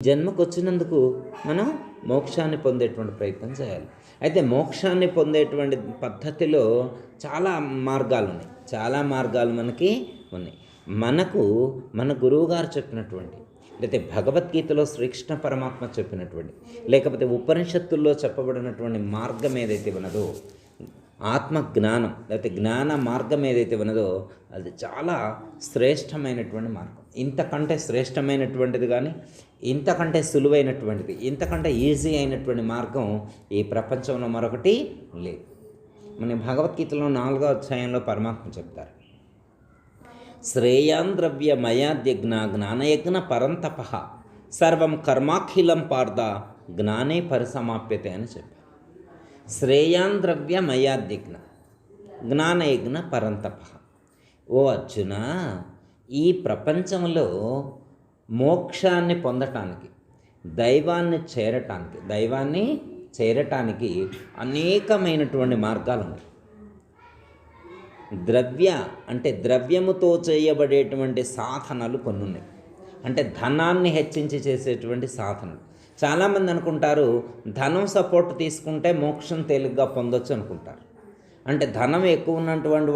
జన్మకు వచ్చినందుకు మనం మోక్షాన్ని పొందేటువంటి ప్రయత్నం చేయాలి. అయితే మోక్షాన్ని పొందేటువంటి పద్ధతిలో చాలా మార్గాలు ఉన్నాయి, చాలా మార్గాలు మనకి ఉన్నాయి. మన గురువుగారు చెప్పినటువంటి, లేకపోతే భగవద్గీతలో శ్రీకృష్ణ పరమాత్మ చెప్పినటువంటి, లేకపోతే ఉపనిషత్తుల్లో చెప్పబడినటువంటి మార్గం ఏదైతే ఉన్నదో, ఆత్మ జ్ఞానం లేకపోతే జ్ఞాన మార్గం ఏదైతే ఉన్నదో అది చాలా శ్రేష్టమైనటువంటి మార్గం. ఇంతకంటే శ్రేష్టమైనటువంటిది కానీ, ఇంతకంటే సులువైనటువంటిది, ఇంతకంటే ఈజీ అయినటువంటి మార్గం ఈ ప్రపంచంలో మరొకటి లేదు. మన భగవద్గీతలో 4వ అధ్యాయంలో పరమాత్మ చెప్తారు, శ్రేయాన్ ద్రవ్యమయాద్యజ్ఞ జ్ఞానయజ్ఞ పరంతప సర్వం కర్మాఖిలం పార్థ జ్ఞానే పరిసమాప్యతే అని చెప్పారు. శ్రేయాన్ ద్రవ్యమయాద్యజ్ఞ జ్ఞానయజ్ఞ పరంతప. ఓ అర్జున, ఈ ప్రపంచంలో మోక్షాన్ని పొందటానికి, దైవాన్ని చేరటానికి అనేకమైనటువంటి మార్గాలు ఉన్నాయి. ద్రవ్య అంటే ద్రవ్యముతో చేయబడేటువంటి సాధనలు కొన్ని ఉన్నాయి. అంటే ధనాన్ని హెచ్చించి చేసేటువంటి సాధనలు. చాలామంది అనుకుంటారు ధనం సపోర్ట్ తీసుకుంటే మోక్షం తేలిగ్గా పొందొచ్చు అనుకుంటారు. అంటే ధనం ఎక్కువ ఉన్నటువంటి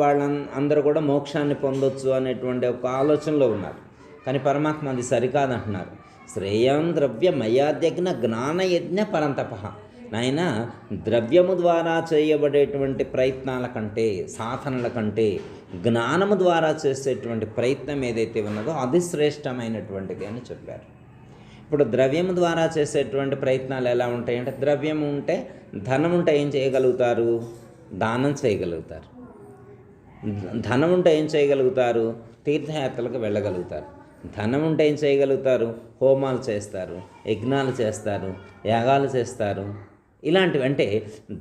అందరూ కూడా మోక్షాన్ని పొందొచ్చు అనేటువంటి ఒక ఆలోచనలో ఉన్నారు. కానీ పరమాత్మ అది సరికాదంటున్నారు. శ్రేయం ద్రవ్యమయాద్యజ్ఞ జ్ఞానయజ్ఞ పరంతప. నాయన, ద్రవ్యము ద్వారా చేయబడేటువంటి ప్రయత్నాల కంటే, సాధనల కంటే జ్ఞానము ద్వారా చేసేటువంటి ప్రయత్నం ఏదైతే ఉన్నదో అది శ్రేష్టమైనటువంటిది అని చెప్పారు. ఇప్పుడు ద్రవ్యము ద్వారా చేసేటువంటి ప్రయత్నాలు ఎలా ఉంటాయంటే, ద్రవ్యము ఉంటే, ధనం ఉంటే ఏం చేయగలుగుతారు? దానం చేయగలుగుతారు. ధనం ఉంటే ఏం చేయగలుగుతారు? తీర్థయాత్రలకు వెళ్ళగలుగుతారు. ధనం ఉంటే ఏం చేయగలుగుతారు? హోమాలు చేస్తారు, యజ్ఞాలు చేస్తారు, యాగాలు చేస్తారు. ఇలాంటివి అంటే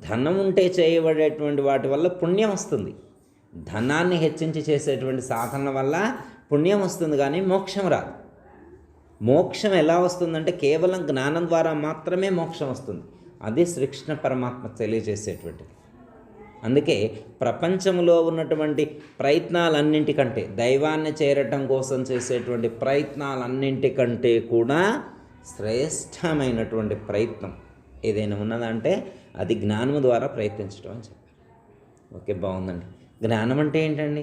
ధనం ఉంటే చేయబడేటువంటి వాటి వల్ల పుణ్యం వస్తుంది. ధనాన్ని హెచ్చించి చేసేటువంటి సాధన వల్ల పుణ్యం వస్తుంది, కానీ మోక్షం రాదు. మోక్షం ఎలా వస్తుందంటే కేవలం జ్ఞానం ద్వారా మాత్రమే మోక్షం వస్తుంది. అది శ్రీకృష్ణ పరమాత్మ తెలియజేసేటువంటిది. అందుకే ప్రపంచంలో ఉన్నటువంటి ప్రయత్నాలన్నింటికంటే, దైవాన్ని చేరటం కోసం చేసేటువంటి ప్రయత్నాలన్నింటికంటే కూడా శ్రేష్టమైనటువంటి ప్రయత్నం ఏదైనా ఉన్నదంటే అది జ్ఞానం ద్వారా ప్రయత్నించడం అని చెప్పారు. ఓకే, బాగుందండి. జ్ఞానం అంటే ఏంటండి?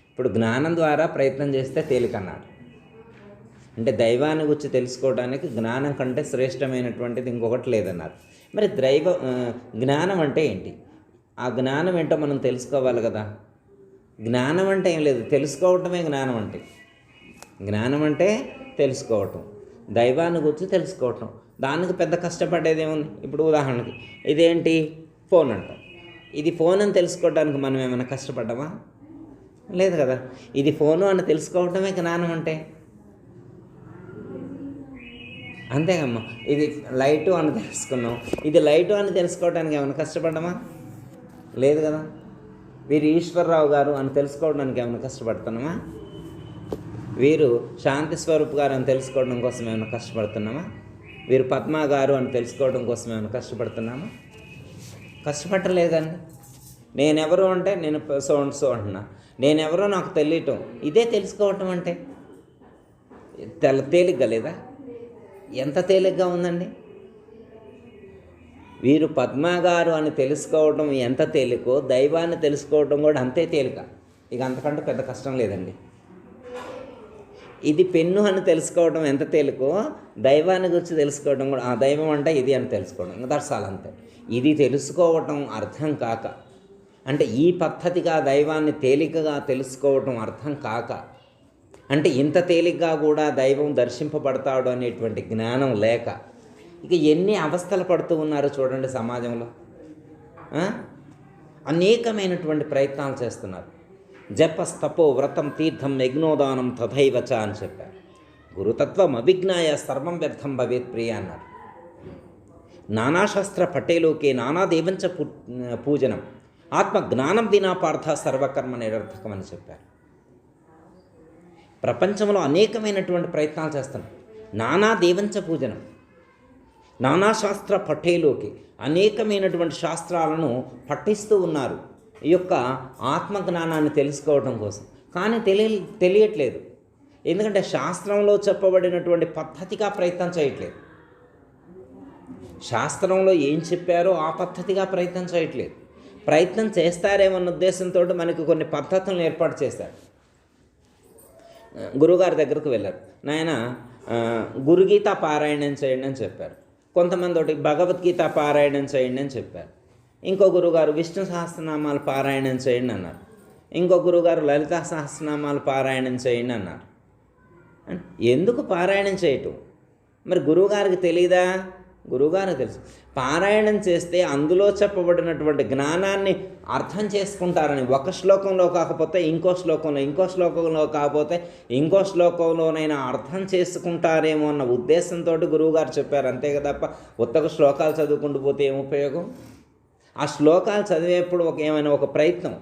ఇప్పుడు జ్ఞానం ద్వారా ప్రయత్నం చేస్తే తేలికన్నాడు. అంటే దైవాన్ని గురించి తెలుసుకోవడానికి జ్ఞానం కంటే శ్రేష్టమైనటువంటిది ఇంకొకటి లేదన్నారు. మరి జ్ఞానం అంటే ఏంటి? ఆ జ్ఞానం ఏంటో మనం తెలుసుకోవాలి కదా. జ్ఞానం అంటే ఏం లేదు, తెలుసుకోవటమే జ్ఞానం అంటే. జ్ఞానం అంటే తెలుసుకోవటం, దైవాన్ని గురించి తెలుసుకోవటం. దానికి పెద్ద కష్టపడేది ఏముంది? ఇప్పుడు ఉదాహరణకి ఇదేంటి? ఫోన్ అంటాం. ఇది ఫోన్ అని తెలుసుకోవడానికి మనం ఏమైనా కష్టపడ్డామా? లేదు కదా. ఇది ఫోను అని తెలుసుకోవటమే జ్ఞానం అంటే. అంతేగమ్మా. ఇది లైటు అని తెలుసుకున్నాం, ఇది లైటు అని తెలుసుకోవడానికి ఏమైనా కష్టపడ్డామా? లేదు కదా. వీరు ఈశ్వరరావు గారు అని తెలుసుకోవడానికి ఏమైనా కష్టపడుతున్నామా? వీరు శాంతి స్వరూప్ గారు అని తెలుసుకోవడం కోసం ఏమైనా కష్టపడుతున్నామా? వీరు పద్మా గారు అని తెలుసుకోవడం కోసం ఏమైనా కష్టపడుతున్నామా? కష్టపడలేదండి. నేనెవరు అంటే నేను సో అండ్ సో అంటున్నా. నేనెవరో నాకు తెలియటం, ఇదే తెలుసుకోవటం అంటే. తేలిగ్గా లేదా? ఎంత తేలిగ్గా ఉందండి. వీరు పద్మా గారు అని తెలుసుకోవడం ఎంత తేలికో, దైవాన్ని తెలుసుకోవడం కూడా అంతే తేలిక. ఇక అంతకంటే పెద్ద కష్టం లేదండి. ఇది పెన్ను అని తెలుసుకోవడం ఎంత తేలికో, దైవాన్ని గురించి తెలుసుకోవడం కూడా, ఆ దైవం అంటే ఇది అని తెలుసుకోవడం, ఇంకా దర్శాలు అంతే. ఇది తెలుసుకోవటం అర్థం కాక, అంటే ఈ పద్ధతిగా దైవాన్ని తేలికగా తెలుసుకోవటం అర్థం కాక, అంటే ఇంత తేలిగ్గా కూడా దైవం దర్శింపబడతాడు అనేటువంటి జ్ఞానం లేక ఇక ఎన్ని అవస్థలు పడుతూ ఉన్నారో చూడండి సమాజంలో. అనేకమైనటువంటి ప్రయత్నాలు చేస్తున్నారు. జపస్తపో వ్రతం తీర్థం యజ్ఞోదానం తథైవచ అని చెప్పారు. గురుతత్వం అభిజ్ఞాయ సర్వం వ్యర్థం భవేత్ ప్రియ అన్నారు. నానాశాస్త్ర పటేలోకే నానాదేవంచ పూజనం ఆత్మజ్ఞానం దినా పార్థ సర్వకర్మ నిరర్థకం అని చెప్పారు. ప్రపంచంలో అనేకమైనటువంటి ప్రయత్నాలు చేస్తున్నాం. నానాదేవంచ పూజనం, నానాశాస్త్ర పఠేలోకి అనేకమైనటువంటి శాస్త్రాలను పఠిస్తూ ఉన్నారు ఈ యొక్క ఆత్మజ్ఞానాన్ని తెలుసుకోవడం కోసం. కానీ తెలియట్లేదు. ఎందుకంటే శాస్త్రంలో చెప్పబడినటువంటి పద్ధతిగా ప్రయత్నం చేయట్లేదు. శాస్త్రంలో ఏం చెప్పారో ఆ పద్ధతిగా ప్రయత్నం చేయట్లేదు. ప్రయత్నం చేస్తారేమన్న ఉద్దేశంతో మనకి కొన్ని పద్ధతులను ఏర్పాటు చేశారు. గురువుగారి దగ్గరకు వెళ్ళారు. నాయన గురుగీత పారాయణం చేయండి అని చెప్పారు. కొంతమంది ఒకటి భగవద్గీత పారాయణం చేయండి అని చెప్పారు. ఇంకో గురువుగారు విష్ణు సహస్రనామాలు పారాయణం చేయండి అన్నారు. ఇంకో గురువుగారు లలితా సహస్రనామాలు పారాయణం చేయండి అన్నారు. ఎందుకు పారాయణం చేయటం? మరి గురువుగారికి తెలియదా? గురువుగారికి తెలుసు. పారాయణం చేస్తే అందులో చెప్పబడినటువంటి జ్ఞానాన్ని అర్థం చేసుకుంటారని, ఒక శ్లోకంలో కాకపోతే ఇంకో శ్లోకంలో, ఇంకో శ్లోకంలో కాకపోతే ఇంకో శ్లోకంలోనైనా అర్థం చేసుకుంటారేమో అన్న ఉద్దేశంతో గురువుగారు చెప్పారు. అంతే తప్ప ఉత్తగా శ్లోకాలు చదువుకుంటూ పోతే ఏం ఉపయోగం? ఆ శ్లోకాలు చదివేప్పుడు ఏమైనా ఒక ప్రయత్నం,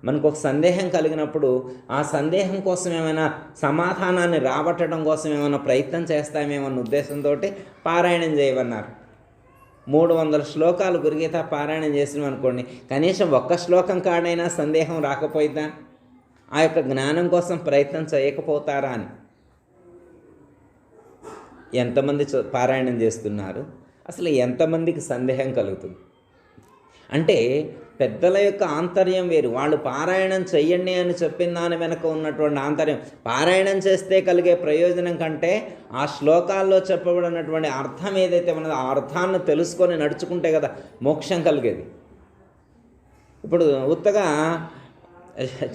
మనకు ఒక సందేహం కలిగినప్పుడు ఆ సందేహం కోసం ఏమైనా సమాధానాన్ని రాబట్టడం కోసం ఏమైనా ప్రయత్నం చేస్తామేమన్న ఉద్దేశంతో పారాయణం చేయమన్నారు. 300 శ్లోకాలు గురుగీత పారాయణం చేసినాం అనుకోండి, కనీసం ఒక్క శ్లోకం కాడైనా సందేహం రాకపోయిద్దా? ఆ యొక్క జ్ఞానం కోసం ప్రయత్నం చేయకపోతారా అని. ఎంతమంది పారాయణం చేస్తున్నారు? అసలు ఎంతమందికి సందేహం కలుగుతుంది? అంటే పెద్దల యొక్క ఆంతర్యం వేరు. వాళ్ళు పారాయణం చెయ్యండి అని చెప్పిన దాని వెనక ఉన్నటువంటి ఆంతర్యం, పారాయణం చేస్తే కలిగే ప్రయోజనం కంటే ఆ శ్లోకాల్లో చెప్పబడినటువంటి అర్థం ఏదైతే ఉన్నదో ఆ అర్థాన్ని తెలుసుకొని నడుచుకుంటే కదా మోక్షం కలిగేది. ఇప్పుడు ఉత్తగా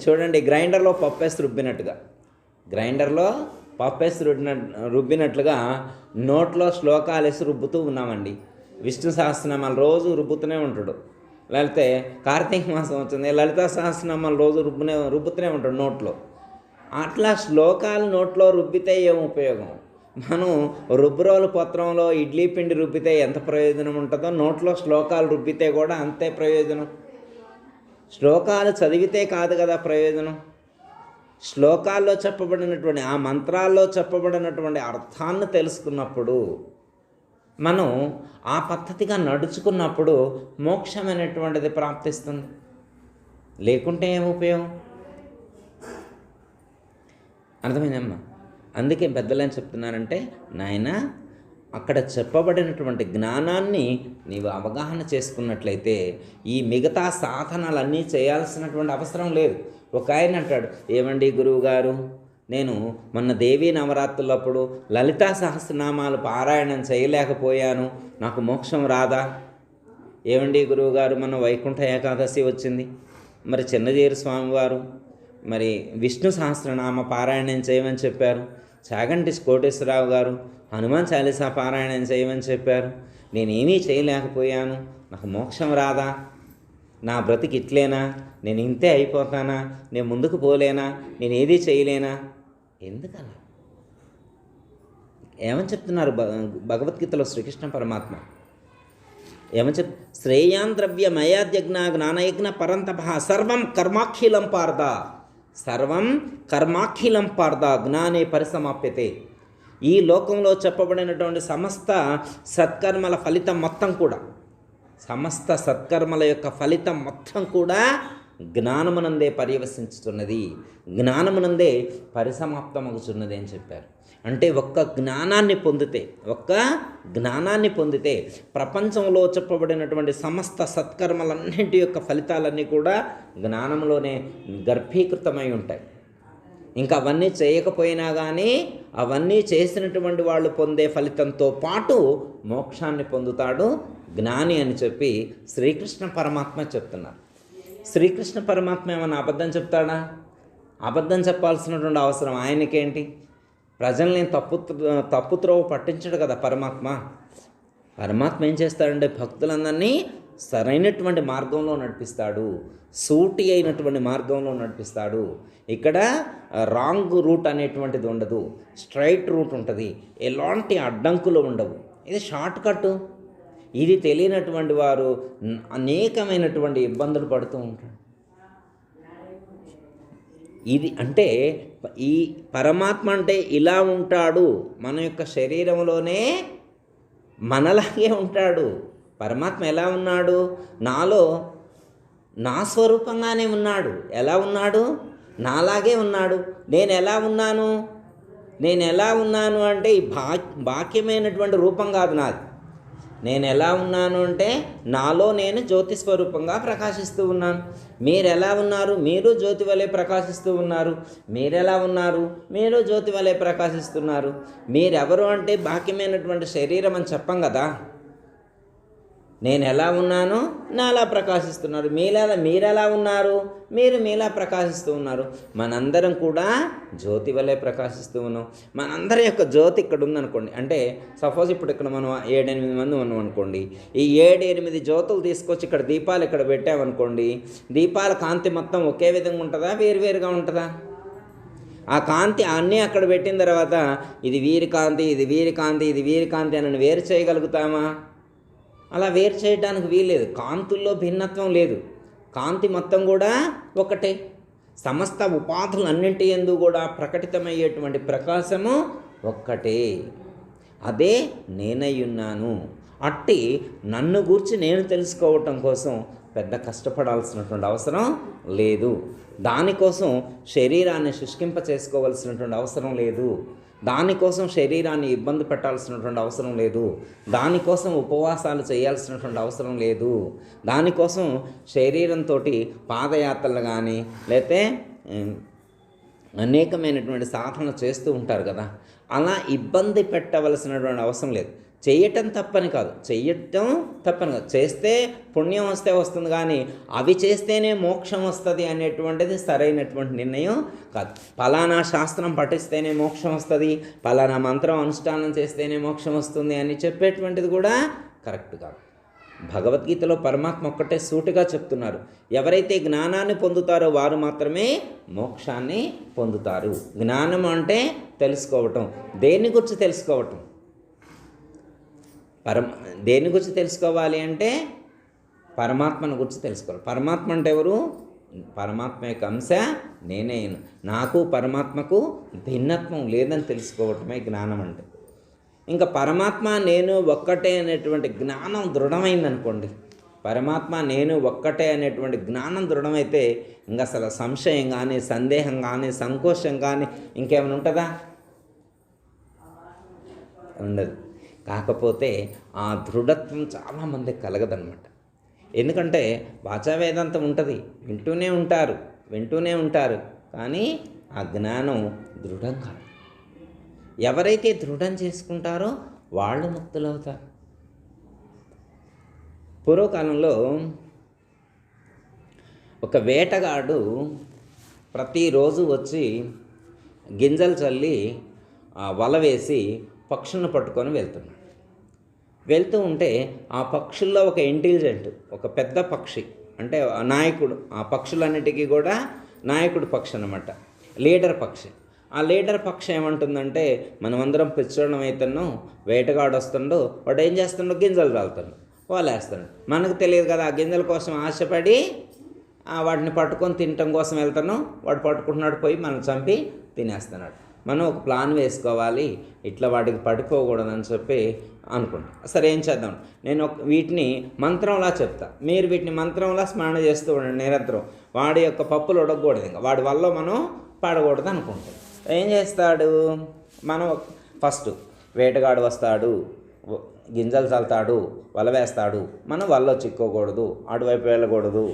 చూడండి, గ్రైండర్లో పప్పేసి రుబ్బినట్లుగా నోట్లో శ్లోకాలు వేసి రుబ్బుతూ ఉన్నామండి. విష్ణు సహస్రనామాలు రోజు రుబ్బుతూనే ఉంటాడు. లేకపోతే కార్తీక మాసం వచ్చింది, లలితా సహస్రనామాలు రోజు రుబ్బుతూనే ఉంటాడు నోట్లో. అట్లా శ్లోకాలు నోట్లో రుబ్బితే ఏం ఉపయోగం? మనం రుబ్బురోలు పత్రంలో ఇడ్లీ పిండి రుబ్బితే ఎంత ప్రయోజనం ఉంటుందో నోట్లో శ్లోకాలు రుబ్బితే కూడా అంతే ప్రయోజనం. శ్లోకాలు చదివితే కాదు కదా ప్రయోజనం. శ్లోకాల్లో చెప్పబడినటువంటి ఆ మంత్రాల్లో చెప్పబడినటువంటి అర్థాన్ని తెలుసుకున్నప్పుడు, మనం ఆ పద్ధతిగా నడుచుకున్నప్పుడు మోక్షం అనేటువంటిది ప్రాప్తిస్తుంది. లేకుంటే ఏం ఉపయోగం? అర్థమైందమ్మా? అందుకే పెద్దలు ఏం చెప్తున్నారంటే, నాయన అక్కడ చెప్పబడినటువంటి జ్ఞానాన్ని నీవు అవగాహన చేసుకున్నట్లయితే ఈ మిగతా సాధనలన్నీ చేయాల్సినటువంటి అవసరం లేదు. ఒక ఆయన అంటాడు, ఏమండి గురువుగారు, నేను మొన్న దేవీ నవరాత్రులప్పుడు లలితా సహస్రనామాలు పారాయణం చేయలేకపోయాను, నాకు మోక్షం రాదా? ఏమండి గురువుగారు, మన వైకుంఠ ఏకాదశి వచ్చింది, మరి చిన్నజీరు స్వామివారు మరి విష్ణు సహస్రనామ పారాయణం చేయమని చెప్పారు. చాగంటి కోటేశ్వరరావు గారు హనుమాన్ చాలీసా పారాయణం చేయమని చెప్పారు. నేనేమీ చేయలేకపోయాను, నాకు మోక్షం రాదా? నా బ్రతికి ఇట్లేనా? నేను ఇంతే అయిపోతానా? నేను ముందుకు పోలేనా? నేను ఏదీ చేయలేనా? ఎందుకలా? ఏమని చెప్తున్నారు భగవద్గీతలో శ్రీకృష్ణ పరమాత్మ? ఏమని శ్రేయాన్ ద్రవ్య మయాద్యజ్ఞ జ్ఞానయజ్ఞ పరంతప సర్వం కర్మాఖిలం పార్థ జ్ఞానే పరిసమాప్యతే. ఈ లోకంలో చెప్పబడినటువంటి సమస్త సత్కర్మల ఫలితం మొత్తం కూడా జ్ఞానమునందే పర్యవసించుతున్నది, జ్ఞానమునందే పరిసమాప్తమవుతున్నది అని చెప్పారు. అంటే ఒక్క జ్ఞానాన్ని పొందితే ప్రపంచంలో చెప్పబడినటువంటి సమస్త సత్కర్మలన్నింటి యొక్క ఫలితాలన్నీ కూడా జ్ఞానంలోనే గర్భీకృతమై ఉంటాయి. ఇంకా అవన్నీ చేయకపోయినా కానీ అవన్నీ చేసినటువంటి వాళ్ళు పొందే ఫలితంతో పాటు మోక్షాన్ని పొందుతాడు జ్ఞాని అని చెప్పి శ్రీకృష్ణ పరమాత్మ చెప్తున్నారు. శ్రీకృష్ణ పరమాత్మ ఏమైనా అబద్ధం చెప్తాడా? అబద్ధం చెప్పాల్సినటువంటి అవసరం ఆయనకేంటి? ప్రజల్ని తప్పుత్రోవ పట్టించడు కదా పరమాత్మ ఏం చేస్తాడంటే భక్తులందరినీ సరైనటువంటి మార్గంలో నడిపిస్తాడు, సూటి అయినటువంటి మార్గంలో నడిపిస్తాడు. ఇక్కడ రాంగ్ రూట్ అనేటువంటిది ఉండదు, స్ట్రైట్ రూట్ ఉంటుంది, ఎలాంటి అడ్డంకులు ఉండవు. ఇది షార్ట్ కట్. ఇది తెలియనటువంటి వారు అనేకమైనటువంటి ఇబ్బందులు పడుతూ ఉంటారు. ఇది అంటే ఈ పరమాత్మ అంటే ఇలా ఉంటాడు, మన యొక్క శరీరంలోనే మనలాగే ఉంటాడు. పరమాత్మ ఎలా ఉన్నాడు? నాలో నా స్వరూపంగానే ఉన్నాడు. ఎలా ఉన్నాడు? నాలాగే ఉన్నాడు. నేను ఎలా ఉన్నాను? నేను ఎలా ఉన్నాను అంటే ఈ బాక్యమైనటువంటి రూపం కాదు నాది. నేను ఎలా ఉన్నాను అంటే నాలో నేను జ్యోతి స్వరూపంగా ప్రకాశిస్తూ ఉన్నాను. మీరు ఎలా ఉన్నారు? మీరు జ్యోతి వలె ప్రకాశిస్తూ ఉన్నారు. మీరెలా ఉన్నారు? మీరు జ్యోతి వలె ప్రకాశిస్తున్నారు. మీరెవరు అంటే బాక్యమైనటువంటి శరీరం అని చెప్పం కదా. నేను ఎలా ఉన్నాను, నాలా ప్రకాశిస్తున్నారు. మీరెలా ఉన్నారు? మీరు మీలా ప్రకాశిస్తూ ఉన్నారు. మనందరం కూడా జ్యోతి వలె ప్రకాశిస్తూ ఉన్నాం. మనందరి యొక్క జ్యోతి ఇక్కడ ఉందనుకోండి. అంటే సపోజ్ ఇప్పుడు ఇక్కడ మనం 7-8 మంది ఉన్నాం అనుకోండి. ఈ 7-8 జ్యోతులు తీసుకొచ్చి ఇక్కడ దీపాలు ఇక్కడ పెట్టామనుకోండి. దీపాల కాంతి మొత్తం ఒకే విధంగా ఉంటుందా, వేరువేరుగా ఉంటుందా? ఆ కాంతి అన్నీ అక్కడ పెట్టిన తర్వాత ఇది వీరి కాంతి, ఇది వీరి కాంతి, ఇది వీరి కాంతి అని వేరు చేయగలుగుతామా? అలా వేరు చేయడానికి వీల్లేదు. కాంతుల్లో భిన్నత్వం లేదు. కాంతి మొత్తం కూడా ఒకటే. సమస్త ఉపాధులన్నింటి యందు కూడా ప్రకటితమయ్యేటువంటి ప్రకాశము ఒక్కటే. అదే నేనయ్యున్నాను. అట్టి నన్ను గూర్చి నేను తెలుసుకోవటం కోసం పెద్ద కష్టపడాల్సినటువంటి అవసరం లేదు. దానికోసం శరీరాన్ని శుష్కింప చేసుకోవాల్సినటువంటి అవసరం లేదు. దానికోసం శరీరాన్ని ఇబ్బంది పెట్టాల్సినటువంటి అవసరం లేదు. దానికోసం ఉపవాసాలు చేయాల్సినటువంటి అవసరం లేదు. దానికోసం శరీరంతో పాదయాత్రలు కానీ లేకపోతే అనేకమైనటువంటి సాధన చేస్తూ ఉంటారు కదా, అలా ఇబ్బంది పెట్టవలసినటువంటి అవసరం లేదు. చేయటం తప్పని కాదు, చేస్తే పుణ్యం వస్తుంది కానీ అవి చేస్తేనే మోక్షం వస్తుంది అనేటువంటిది సరైనటువంటి నిర్ణయం కాదు. పలానా శాస్త్రం పఠిస్తేనే మోక్షం వస్తుంది, పలానా మంత్రం అనుష్ఠానం చేస్తేనే మోక్షం వస్తుంది అని చెప్పేటువంటిది కూడా కరెక్ట్ కాదు. భగవద్గీతలో పరమాత్మ ఒక్కటే సూటిగా చెప్తున్నారు, ఎవరైతే జ్ఞానాన్ని పొందుతారో వారు మాత్రమే మోక్షాన్ని పొందుతారు. జ్ఞానం అంటే తెలుసుకోవటం. దేని గురించి తెలుసుకోవటం? దేని గురించి తెలుసుకోవాలి అంటే పరమాత్మను గురించి తెలుసుకోవాలి. పరమాత్మ అంటే ఎవరు? పరమాత్మ యొక్క అంశ నేనే. నాకు పరమాత్మకు భిన్నత్వం లేదని తెలుసుకోవటమే జ్ఞానం అంటే. ఇంకా పరమాత్మ నేను ఒక్కటే అనేటువంటి జ్ఞానం దృఢమైందనుకోండి, పరమాత్మ నేను ఒక్కటే అనేటువంటి జ్ఞానం దృఢమైతే ఇంకా అసలు సంశయం కానీ, సందేహం కానీ, సంకోచం కానీ ఇంకేమైనా ఉంటుందా? ఉండదు. కాకపోతే ఆ దృఢత్వం చాలామందికి కలగదన్నమాట. ఎందుకంటే వాచా వేదాంతం ఉంటుంది, వింటూనే ఉంటారు కానీ ఆ జ్ఞానం దృఢం కాదు. ఎవరైతే దృఢం చేసుకుంటారో వాళ్ళు ముక్తులవుతారు. పూర్వకాలంలో ఒక వేటగాడు ప్రతిరోజు వచ్చి గింజలు చల్లి వల వేసి పక్షులను పట్టుకొని వెళ్తూ ఉంటే ఆ పక్షుల్లో ఒక ఇంటెలిజెంట్, ఒక పెద్ద పక్షి అంటే నాయకుడు, ఆ పక్షులన్నిటికీ కూడా నాయకుడు పక్షి అన్నమాట, లీడర్ పక్షి. ఆ లీడర్ పక్షి ఏమంటుందంటే, మనమందరం పిచ్చోళ్ళం అవుతున్నాం, వేటగాడు వస్తుండో వాడు ఏం చేస్తుండో గింజలు రాలుతాడు, వాళ్ళు వేస్తాడు. మనకు తెలియదు కదా, ఆ గింజల కోసం ఆశపడి వాటిని పట్టుకొని తినటం కోసం వెళ్తాను, వాడు పట్టుకుంటున్నాడు, పోయి మనం చంపి తినేస్తున్నాడు. మనం ఒక ప్లాన్ వేసుకోవాలి, ఇట్లా వాటికి పడిపోకూడదని చెప్పి అనుకుంటా. సరే ఏం చేద్దాం, నేను వీటిని మంత్రంలా చెప్తా, మీరు వీటిని మంత్రంలా స్మరణ చేస్తూ ఉండండి నిరంతరం. వాడి యొక్క పప్పులు ఉడకకూడదు, ఇంకా వాడి వల్ల మనం పడకూడదు అనుకుంటాం. ఏం చేస్తాడు, మనం ఫస్ట్ వేటగాడు వస్తాడు, గింజలు చల్లుతాడు, వల వేస్తాడు, మనం వలలో చిక్కోకూడదు, అటువైపు వెళ్ళకూడదు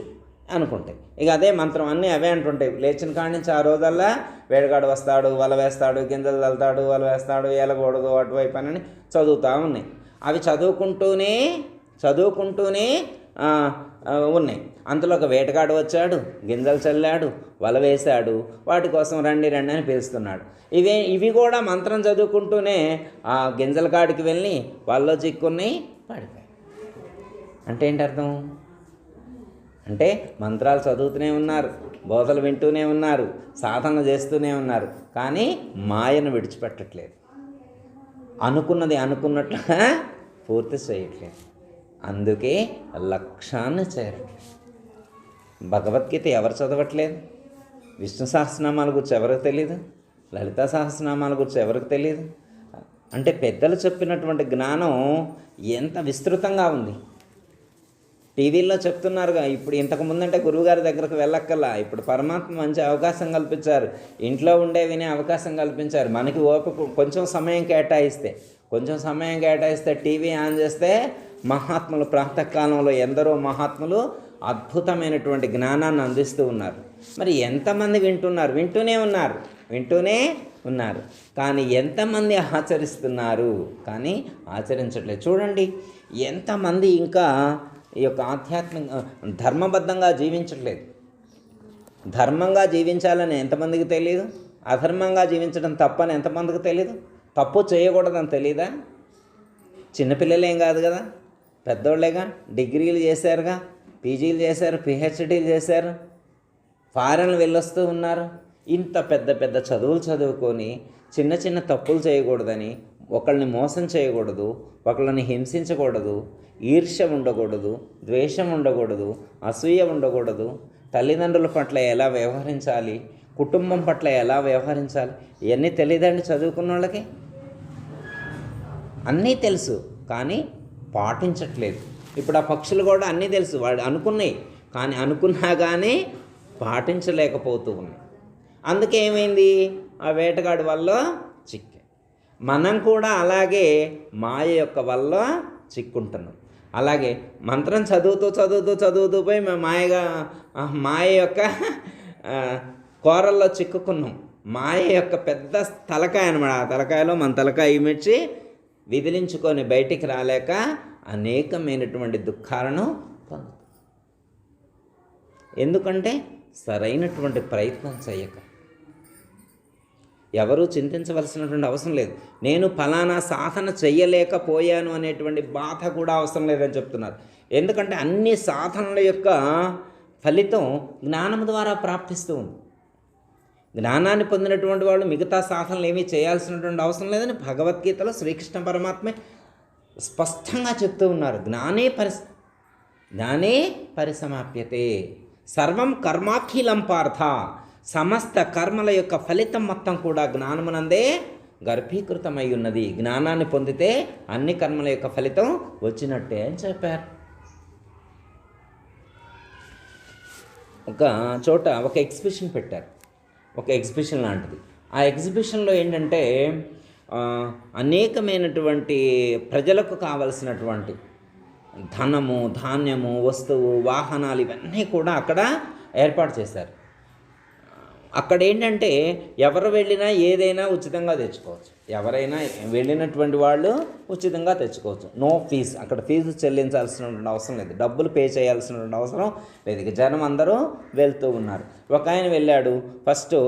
అనుకుంటాయి. ఇక అదే మంత్రం అన్నీ అవే అంటుంటాయి. లేచిన కాడి నుంచి ఆ రోజల్లా వేటగాడు వస్తాడు, వల వేస్తాడు, గింజలు చల్లుతాడు, వల వేస్తాడు, వెళ్ళకూడదు అటువైపు అని చదువుతూ ఉన్నాయి. అవి చదువుకుంటూనే ఉన్నాయి. అంతలో ఒక వేటగాడు వచ్చాడు, గింజలు చల్లాడు, వల వేశాడు, వాటి కోసం రండి అని పిలుస్తున్నాడు. ఇవి కూడా మంత్రం చదువుకుంటూనే ఆ గింజల కాడికి వెళ్ళి వాళ్ళలో చిక్కున్నాయి, పడిపోయాయి. అంటే ఏంటి అర్థం? అంటే మంత్రాలు చదువుతూనే ఉన్నారు, బోధలు వింటూనే ఉన్నారు, సాధన చేస్తూనే ఉన్నారు, కానీ మాయను విడిచిపెట్టట్లేదు, అనుకున్నది అనుకున్నట్లుగా పూర్తి చేయట్లేదు. అందుకే లక్ష్యాన్ని చేరట్లేదు. భగవద్గీత ఎవరు చదవట్లేదు? విష్ణు సహస్రనామాల గురించి ఎవరికి తెలియదు? లలితా సహస్రనామాల గురించి ఎవరికి తెలియదు? అంటే పెద్దలు చెప్పినటువంటి జ్ఞానం ఎంత విస్తృతంగా ఉంది. టీవీల్లో చెప్తున్నారుగా, ఇప్పుడు ఇంతకు ముందంటే గురువుగారి దగ్గరకు వెళ్ళక్కల్లా, ఇప్పుడు పరమాత్మ మంచి అవకాశం కల్పించారు, ఇంట్లో ఉండే వినే అవకాశం కల్పించారు. మనకి ఓపిక కొంచెం సమయం కేటాయిస్తే టీవీ ఆన్ చేస్తే మహాత్ములు ప్రాతకాలంలో ఎందరో మహాత్ములు అద్భుతమైనటువంటి జ్ఞానాన్ని అందిస్తూ ఉన్నారు. మరి ఎంతమంది వింటూనే ఉన్నారు కానీ ఎంతమంది ఆచరిస్తున్నారు? కానీ ఆచరించట్లేదు. చూడండి, ఎంతమంది ఇంకా ఈ యొక్క ఆధ్యాత్మిక ధర్మబద్ధంగా జీవించట్లేదు. ధర్మంగా జీవించాలని ఎంతమందికి తెలియదు? అధర్మంగా జీవించడం తప్పని ఎంతమందికి తెలియదు? తప్పు చేయకూడదని తెలియదా? చిన్నపిల్లలేం కాదు కదా, పెద్దోళ్ళేగా, డిగ్రీలు చేశారుగా, పీజీలు చేశారు, పిహెచ్డీలు చేశారు, ఫారెన్లు వెళ్ళొస్తూ ఉన్నారు. ఇంత పెద్ద పెద్ద చదువులు చదువుకొని చిన్న చిన్న తప్పులు చేయకూడదని, ఒకళ్ళని మోసం చేయకూడదు, ఒకళ్ళని హింసించకూడదు, ఈర్ష్య ఉండకూడదు, ద్వేషం ఉండకూడదు, అసూయ ఉండకూడదు, తల్లిదండ్రుల పట్ల ఎలా వ్యవహరించాలి, కుటుంబం పట్ల ఎలా వ్యవహరించాలి, ఇవన్నీ తెలియదండి చదువుకున్న వాళ్ళకి. అన్నీ తెలుసు కానీ పాటించట్లేదు. ఇప్పుడు ఆ పక్షులు కూడా అన్నీ తెలుసు, వాడు అనుకున్నాయి కానీ అనుకున్నా కానీ పాటించలేకపోతూ ఉన్నాయి. అందుకే ఏమైంది? ఆ వేటగాడి వల్ల చిక్కే. మనం కూడా అలాగే మాయ యొక్క వల్ల చిక్కుంటున్నాం. అలాగే మంత్రం చదువుతూ పోయి మేము మాయ యొక్క కోరల్లో చిక్కుకున్నాం. మాయ యొక్క పెద్ద తలకాయ అనమాట. ఆ తలకాయలో మన తలకాయ ఇమిడ్చి విదిలించుకొని బయటికి రాలేక అనేకమైనటువంటి దుఃఖాలను పొందుతాం. ఎందుకంటే సరైనటువంటి ప్రయత్నం చేయక. ఎవరూ చింతించవలసినటువంటి అవసరం లేదు. నేను ఫలానా సాధన చెయ్యలేకపోయాను అనేటువంటి బాధ కూడా అవసరం లేదని చెప్తున్నారు. ఎందుకంటే అన్ని సాధనల యొక్క ఫలితం జ్ఞానం ద్వారా ప్రాప్తిస్తూ ఉంది. జ్ఞానాన్ని పొందినటువంటి వాళ్ళు మిగతా సాధనలు ఏమీ చేయాల్సినటువంటి అవసరం లేదని భగవద్గీతలో శ్రీకృష్ణ పరమాత్మ స్పష్టంగా చెప్తూ ఉన్నారు. జ్ఞానే పరిసమాప్యతే సర్వం కర్మాఖిలం పార్థ. సమస్త కర్మల యొక్క ఫలితం మొత్తం కూడా జ్ఞానమునందే గర్భీకృతమై ఉన్నది. జ్ఞానాన్ని పొందితే అన్ని కర్మల యొక్క ఫలితం వచ్చినట్టే అని చెప్పారు. ఒక చోట ఒక ఎగ్జిబిషన్ పెట్టారు, ఒక ఎగ్జిబిషన్ లాంటిది. ఆ ఎగ్జిబిషన్లో ఏంటంటే అనేకమైనటువంటి ప్రజలకు కావలసినటువంటి ధనము, ధాన్యము, వస్తువు, వాహనాలు ఇవన్నీ కూడా అక్కడ ఏర్పాటు చేశారు. అక్కడ ఏంటంటే ఎవరు వెళ్ళినా ఏదైనా ఉచితంగా తెచ్చుకోవచ్చు. ఎవరైనా వెళ్ళినటువంటి వాళ్ళు ఉచితంగా తెచ్చుకోవచ్చు. No fee. అక్కడ ఫీజు చెల్లించాల్సినటువంటి అవసరం లేదు, డబ్బులు పే చేయాల్సినటువంటి అవసరం లేదు. ఇక జనం అందరూ వెళ్తూ ఉన్నారు. ఒక ఆయన వెళ్ళాడు. ఫస్ట్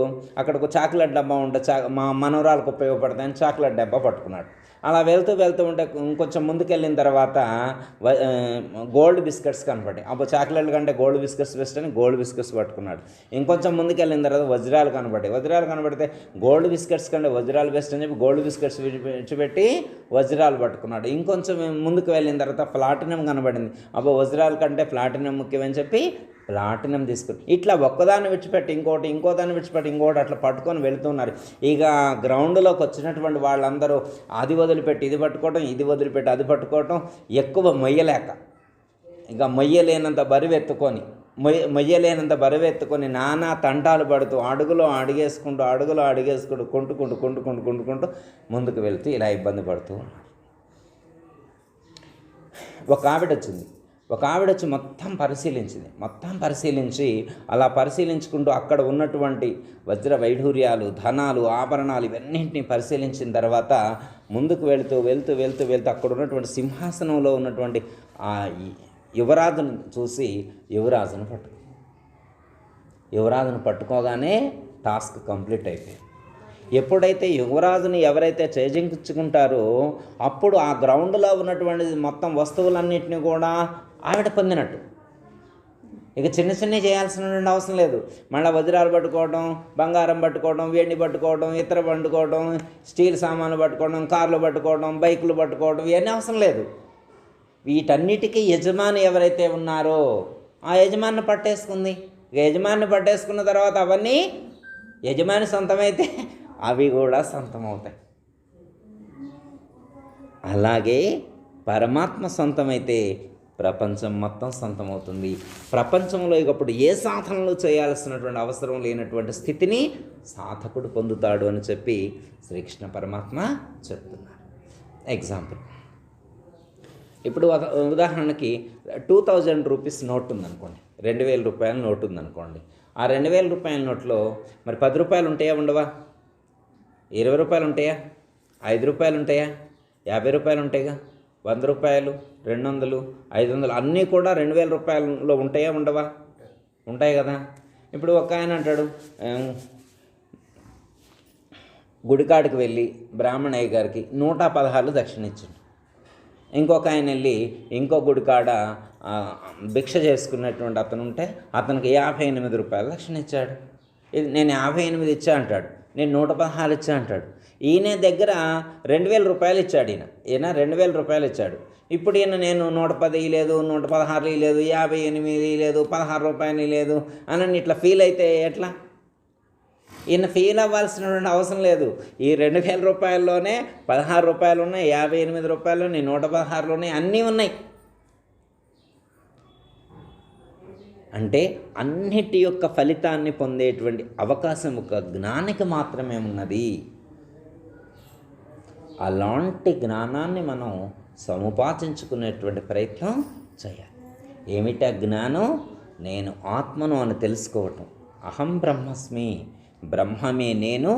అక్కడ ఒక చాక్లెట్ డబ్బా ఉంటే మా మనవరాలకు ఉపయోగపడతాయని చాక్లెట్ డబ్బా పట్టుకున్నాడు. అలా వెళ్తూ ఉంటే ఇంకొంచెం ముందుకెళ్ళిన తర్వాత గోల్డ్ బిస్కెట్స్ కనపడ్డాయి. అప్పుడు చాక్లెట్ కంటే గోల్డ్ బిస్కెట్స్ బెస్ట్ అని గోల్డ్ బిస్కెట్స్ పట్టుకున్నాడు. ఇంకొంచెం ముందుకెళ్ళిన తర్వాత వజ్రాలు కనపడితే గోల్డ్ బిస్కెట్స్ కంటే వజ్రాలు బెస్ట్ అని చెప్పి గోల్డ్ బిస్కెట్స్ విడిచిపెట్టి వజ్రాలు పట్టుకున్నాడు. ఇంకొంచెం ముందుకు వెళ్ళిన తర్వాత ప్లాటినం కనబడింది. అప్పుడు వజ్రాల కంటే ప్లాటినం ముఖ్యమని చెప్పి ప్లాటినం తీసుకుని ఇట్లా ఒక్కదాన్ని విడిచిపెట్టి ఇంకోదాన్ని విడిచిపెట్టి ఇంకోటి అట్లా పట్టుకొని వెళుతున్నారు. ఇక గ్రౌండ్లోకి వచ్చినటువంటి వాళ్ళందరూ అది వదిలిపెట్టి ఇది పట్టుకోవటం, ఇది వదిలిపెట్టి అది పట్టుకోవటం, ఎక్కువ ఇక మొయ్యలేనంత బరువెత్తుకొని నానా తంటాలు పడుతూ అడుగులో అడిగేసుకుంటూ కొంటుకుంటూ ముందుకు వెళ్తూ ఇలా ఇబ్బంది పడుతూ ఉన్నారు. ఒక ఆవిడ వచ్చి మొత్తం పరిశీలించి అలా పరిశీలించుకుంటూ అక్కడ ఉన్నటువంటి వజ్ర వైఢూర్యాలు, ధనాలు, ఆభరణాలు ఇవన్నింటినీ పరిశీలించిన తర్వాత ముందుకు వెళ్తూ అక్కడ ఉన్నటువంటి సింహాసనంలో ఉన్నటువంటి ఆ యువరాజును చూసి యువరాజును పట్టుకోగానే టాస్క్ కంప్లీట్ అయిపోయింది. ఎప్పుడైతే యువరాజుని ఎవరైతే చేజించుకుంటారో అప్పుడు ఆ గ్రౌండ్లో ఉన్నటువంటి మొత్తం వస్తువులన్నింటినీ కూడా ఆవిడ పొందినట్టు. ఇక చిన్న చేయాల్సినటువంటి అవసరం లేదు. మళ్ళీ వజ్రాలు పట్టుకోవడం, బంగారం పట్టుకోవడం, వెండి పట్టుకోవడం, ఇతర పట్టుకోవడం, స్టీల్ సామాన్లు పట్టుకోవడం, కార్లు పట్టుకోవడం, బైకులు పట్టుకోవడం ఇవన్నీ అవసరం లేదు. వీటన్నిటికీ యజమాని ఎవరైతే ఉన్నారో ఆ యజమాని పట్టేసుకుంది. ఇక యజమాని పట్టేసుకున్న తర్వాత అవన్నీ యజమాని సొంతమైతే అవి కూడా సొంతమవుతాయి. అలాగే పరమాత్మ సొంతమైతే ప్రపంచం మొత్తం సొంతమవుతుంది. ప్రపంచంలో ఇకప్పుడు ఏ సాధనలు చేయాల్సినటువంటి అవసరం లేనటువంటి స్థితిని సాధకుడు పొందుతాడు అని చెప్పి శ్రీకృష్ణ పరమాత్మ చెప్తున్నారు. ఎగ్జాంపుల్, ఇప్పుడు ఉదాహరణకి 2000 రూపీస్ నోట్ ఉందనుకోండి, 2000 రూపాయల నోట్ ఉందనుకోండి. ఆ 2000 రూపాయల నోట్లో మరి 10 రూపాయలు ఉంటాయా, ఉండవా? 20 రూపాయలు ఉంటాయా, 5 రూపాయలు ఉంటాయా, 50 రూపాయలు ఉంటాయిగా, 100 రూపాయలు, 200, 500 అన్నీ కూడా 2000 రూపాయలలో ఉంటాయా, ఉండవా? ఉంటాయి కదా. ఇప్పుడు ఒక ఆయన అంటాడు, గుడికాడికి వెళ్ళి బ్రాహ్మణయ్య గారికి 116 దక్షిణ ఇచ్చాడు. ఇంకొక ఆయన వెళ్ళి ఇంకో గుడికాడ భిక్ష చేసుకున్నటువంటి అతను ఉంటే అతనికి 58 రూపాయలు దక్షిణ ఇచ్చాడు. ఇది నేను 58 ఇచ్చా అంటాడు, నేను 116 ఇచ్చా అంటాడు. ఈయన దగ్గర 2000 రూపాయలు ఇచ్చాడు. ఈయన 2000 రూపాయలు ఇచ్చాడు. ఇప్పుడు ఈయన నేను 110 లేదు, 116 లేదు, 58 లేదు, 16 రూపాయలు లేదు అని ఇట్లా ఫీల్ అయితే ఎట్లా? ఈయన ఫీల్ అవ్వాల్సినటువంటి అవసరం లేదు. ఈ 2000 రూపాయల్లోనే 16 రూపాయలు ఉన్నాయి, 58 రూపాయలు ఉన్నాయి, 116 ఉన్నాయి, అన్నీ ఉన్నాయి. అంటే అన్నిటి యొక్క ఫలితాన్ని పొందేటువంటి అవకాశం ఒక జ్ఞానికి మాత్రమే ఉన్నది. అలాంటి జ్ఞానాన్ని మనం సముపార్జించుకునేటువంటి ప్రయత్నం చేయాలి. ఏమిటా జ్ఞానం? నేను ఆత్మను అని తెలుసుకోవటం. అహం బ్రహ్మస్మి, బ్రహ్మమే నేను,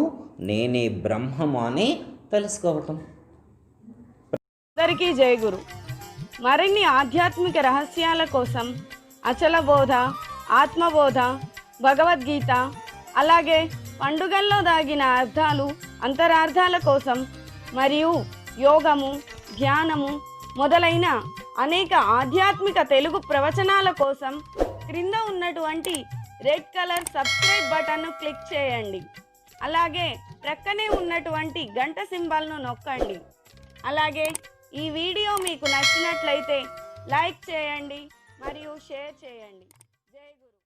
నేనే బ్రహ్మము అని తెలుసుకోవటం. అందరికీ జై గురు. మరిన్ని ఆధ్యాత్మిక రహస్యాల కోసం అచల బోధ, ఆత్మబోధ, భగవద్గీత, అలాగే పండుగల్లో దాగిన అర్థాలు, అంతరార్థాల కోసం మరియు యోగము, ధ్యానము మొదలైన అనేక ఆధ్యాత్మిక తెలుగు ప్రవచనాల కోసం క్రింద ఉన్నటువంటి రెడ్ కలర్ సబ్స్క్రైబ్ బటన్ను క్లిక్ చేయండి. అలాగే ప్రక్కనే ఉన్నటువంటి గంట సింబల్ను నొక్కండి. అలాగే ఈ వీడియో మీకు నచ్చినట్లయితే లైక్ చేయండి మరియు షేర్ చేయండి. జై గురు.